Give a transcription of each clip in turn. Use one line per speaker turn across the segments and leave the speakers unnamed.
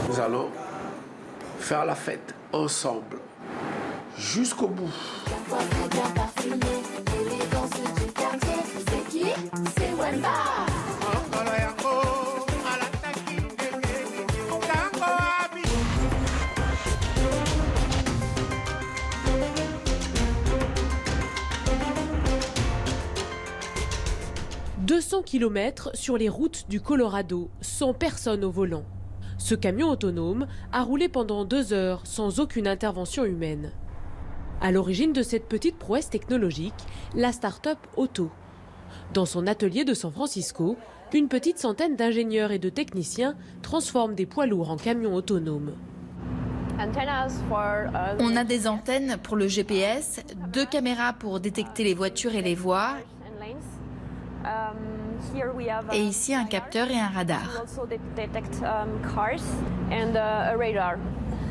Nous allons faire la fête ensemble, jusqu'au bout.
C'est qui? C'est Wemba.
200 km sur les routes du Colorado, sans personne au volant. Ce camion autonome a roulé pendant 2 heures sans aucune intervention humaine. À l'origine de cette petite prouesse technologique, la start-up Otto. Dans son atelier de San Francisco, une petite centaine d'ingénieurs et de techniciens transforment des poids lourds en camions autonomes.
On a des antennes pour le GPS, 2 caméras pour détecter les voitures et les voies, et ici un capteur et un radar.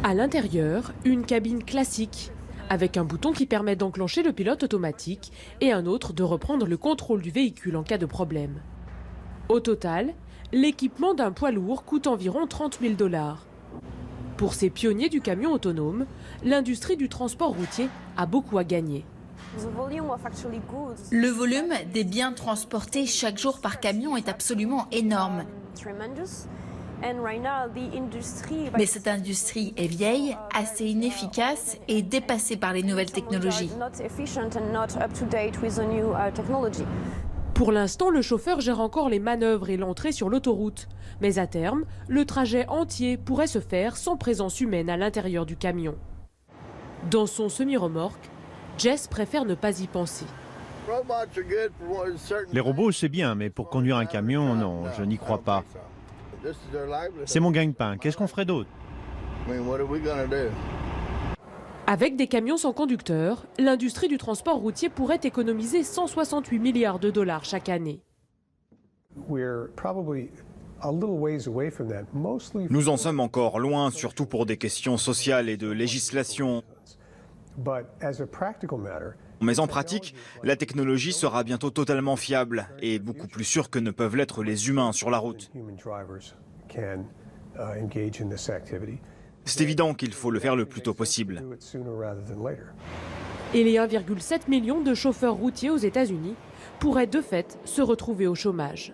À l'intérieur, une cabine classique, avec un bouton qui permet d'enclencher le pilote automatique et un autre de reprendre le contrôle du véhicule en cas de problème. Au total, l'équipement d'un poids lourd coûte environ 30 000 $. Pour ces pionniers du camion autonome, l'industrie du transport routier a beaucoup à gagner.
Le volume des biens transportés chaque jour par camion est absolument énorme. Mais cette industrie est vieille, assez inefficace et dépassée par les nouvelles technologies.
Pour l'instant, le chauffeur gère encore les manœuvres et l'entrée sur l'autoroute. Mais à terme, le trajet entier pourrait se faire sans présence humaine à l'intérieur du camion. Dans son semi-remorque, Jess préfère ne pas y penser.
Les robots, c'est bien, mais pour conduire un camion, non, je n'y crois pas. C'est mon gagne-pain. Qu'est-ce qu'on ferait d'autre?
Avec des camions sans conducteur, l'industrie du transport routier pourrait économiser 168 milliards de $ chaque année.
Nous en sommes encore loin, surtout pour des questions sociales et de législation. Mais en pratique, la technologie sera bientôt totalement fiable et beaucoup plus sûre que ne peuvent l'être les humains sur la route. C'est évident qu'il faut le faire le plus tôt possible.
Et les 1,7 million de chauffeurs routiers aux États-Unis pourraient de fait se retrouver au chômage.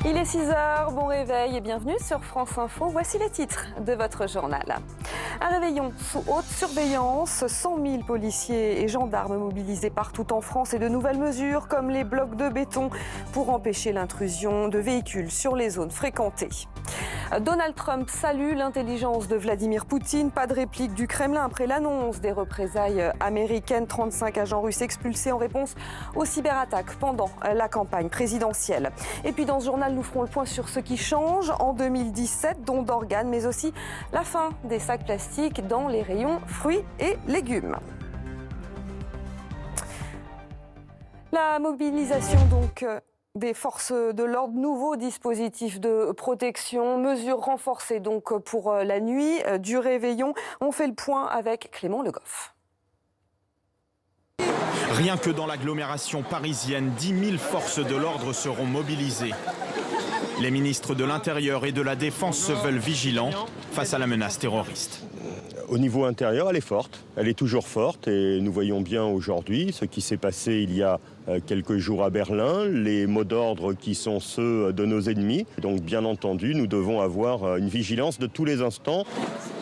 Il est 6h, bon réveil et bienvenue sur France Info. Voici les titres de votre journal. Un réveillon sous haute surveillance, 100 000 policiers et gendarmes mobilisés partout en France et de nouvelles mesures comme les blocs de béton pour empêcher l'intrusion de véhicules sur les zones fréquentées. Donald Trump salue l'intelligence de Vladimir Poutine. Pas de réplique du Kremlin après l'annonce des représailles américaines. 35 agents russes expulsés en réponse aux cyberattaques pendant la campagne présidentielle. Et puis dans ce journal, nous ferons le point sur ce qui change en 2017, don d'organes, mais aussi la fin des sacs plastiques dans les rayons fruits et légumes. La mobilisation donc des forces de l'ordre, nouveaux dispositifs de protection, mesures renforcées donc pour la nuit du réveillon. On fait le point avec Clément Le Goff.
Rien que dans l'agglomération parisienne, 10 000 forces de l'ordre seront mobilisées. Les ministres de l'Intérieur et de la Défense se veulent vigilants face à la menace terroriste.
Au niveau intérieur, elle est forte. Elle est toujours forte et nous voyons bien aujourd'hui ce qui s'est passé il y a quelques jours à Berlin, les mots d'ordre qui sont ceux de nos ennemis. Donc bien entendu, nous devons avoir une vigilance de tous les instants.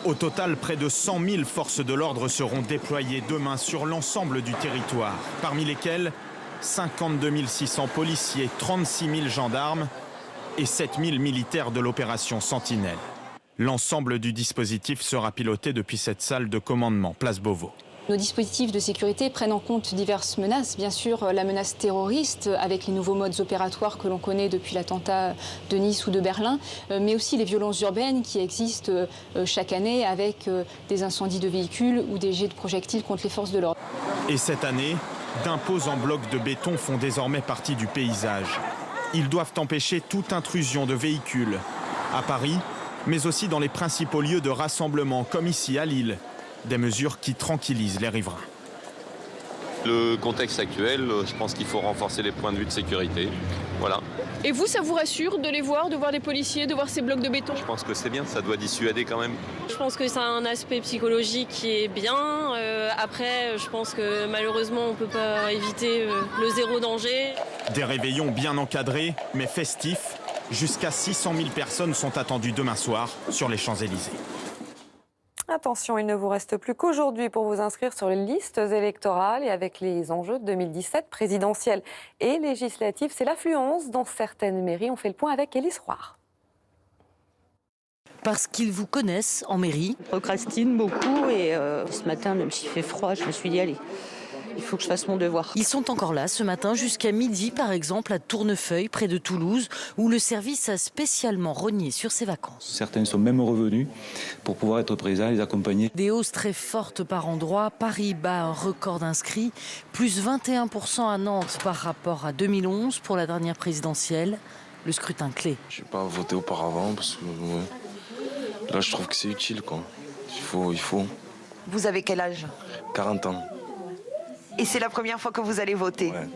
Au total, près de 100 000 forces de l'ordre seront déployées demain sur l'ensemble du territoire, parmi lesquelles 52 600 policiers, 36 000 gendarmes et 7 000 militaires de l'opération Sentinelle. L'ensemble du dispositif sera piloté depuis cette salle de commandement, place Beauvau.
Nos dispositifs de sécurité prennent en compte diverses menaces. Bien sûr, la menace terroriste avec les nouveaux modes opératoires que l'on connaît depuis l'attentat de Nice ou de Berlin, mais aussi les violences urbaines qui existent chaque année avec des incendies de véhicules ou des jets de projectiles contre les forces de l'ordre.
Et cette année, d'imposants blocs de béton font désormais partie du paysage. Ils doivent empêcher toute intrusion de véhicules. À Paris, mais aussi dans les principaux lieux de rassemblement, comme ici à Lille. Des mesures qui tranquillisent les riverains.
Le contexte actuel, je pense qu'il faut renforcer les points de vue de sécurité. Voilà.
Et vous, ça vous rassure de les voir, de voir des policiers, de voir ces blocs de béton?
Je pense que c'est bien, ça doit dissuader quand même.
Je pense que ça a un aspect psychologique qui est bien. Après, je pense que malheureusement, on ne peut pas éviter le zéro danger.
Des réveillons bien encadrés, mais festifs. Jusqu'à 600 000 personnes sont attendues demain soir sur les Champs-Élysées.
Attention, il ne vous reste plus qu'aujourd'hui pour vous inscrire sur les listes électorales et avec les enjeux de 2017 présidentielles et législatives. C'est l'affluence dans certaines mairies. On fait le point avec Élise Roire.
Parce qu'ils vous connaissent en mairie.
Je procrastine beaucoup et ce matin, même s'il fait froid, je me suis dit allez, il faut que je fasse mon devoir.
Ils sont encore là ce matin jusqu'à midi, par exemple, à Tournefeuille, près de Toulouse, où le service a spécialement rogné sur ses vacances.
Certains sont même revenus pour pouvoir être présents et les accompagner.
Des hausses très fortes par endroits. Paris bat un record d'inscrits, plus 21% à Nantes par rapport à 2011 pour la dernière présidentielle. Le scrutin clé.
Je n'ai pas voté auparavant parce que là je trouve que c'est utile, quoi. Il faut.
Vous avez quel âge?
40 ans.
Et c'est la première fois que vous allez voter?
Ouais.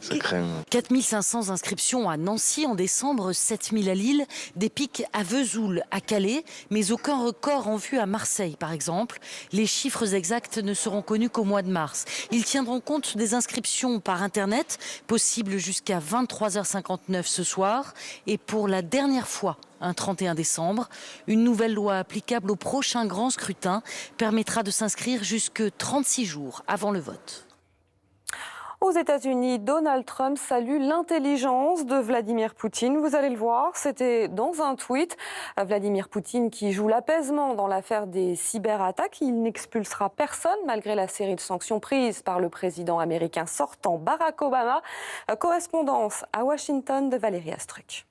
Ça crème.
4500 inscriptions à Nancy en décembre, 7000 à Lille, des pics à Vesoul, à Calais, mais aucun record en vue à Marseille, par exemple. Les chiffres exacts ne seront connus qu'au mois de mars. Ils tiendront compte des inscriptions par Internet, possibles jusqu'à 23h59 ce soir. Et pour la dernière fois, un 31 décembre, une nouvelle loi applicable au prochain grand scrutin permettra de s'inscrire jusque 36 jours avant le vote.
Aux États-Unis, Donald Trump salue l'intelligence de Vladimir Poutine. Vous allez le voir, c'était dans un tweet. Vladimir Poutine qui joue l'apaisement dans l'affaire des cyberattaques. Il n'expulsera personne malgré la série de sanctions prises par le président américain sortant Barack Obama. Correspondance à Washington de Valérie Astruc.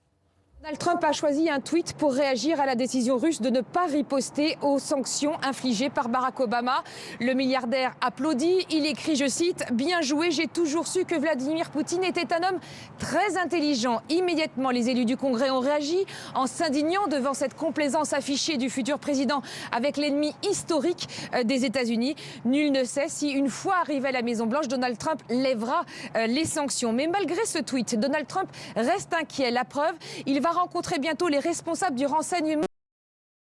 Donald Trump a choisi un tweet pour réagir à la décision russe de ne pas riposter aux sanctions infligées par Barack Obama. Le milliardaire applaudit, il écrit, je cite, « Bien joué, j'ai toujours su que Vladimir Poutine était un homme très intelligent ». Immédiatement, les élus du Congrès ont réagi en s'indignant devant cette complaisance affichée du futur président avec l'ennemi historique des États-Unis. Nul ne sait si, une fois arrivé à la Maison-Blanche, Donald Trump lèvera les sanctions. Mais malgré ce tweet, Donald Trump reste inquiet. La preuve, il va rencontrer bientôt les responsables du renseignement